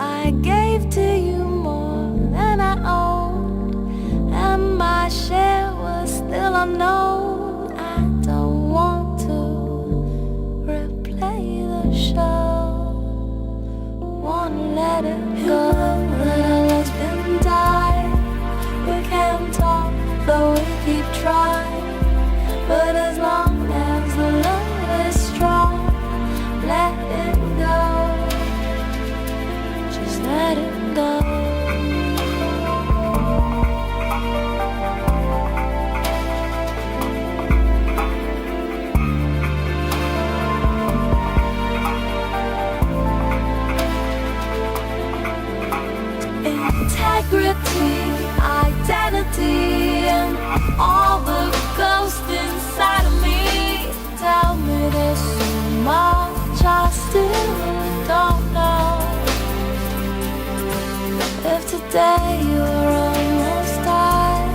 I gave to you more than I owned, and my share was still unknown. I don't want to replay the show, wanna let it go. Little has been died. We can't talk, though we keep trying. But as long as the love is strong, let it go. Just let it go. Integrity, identity, and all the ghosts inside of me tell me there's so much I still don't know. If today you're almost died,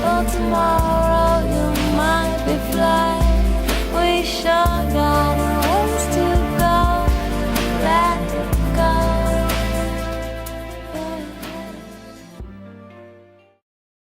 well tomorrow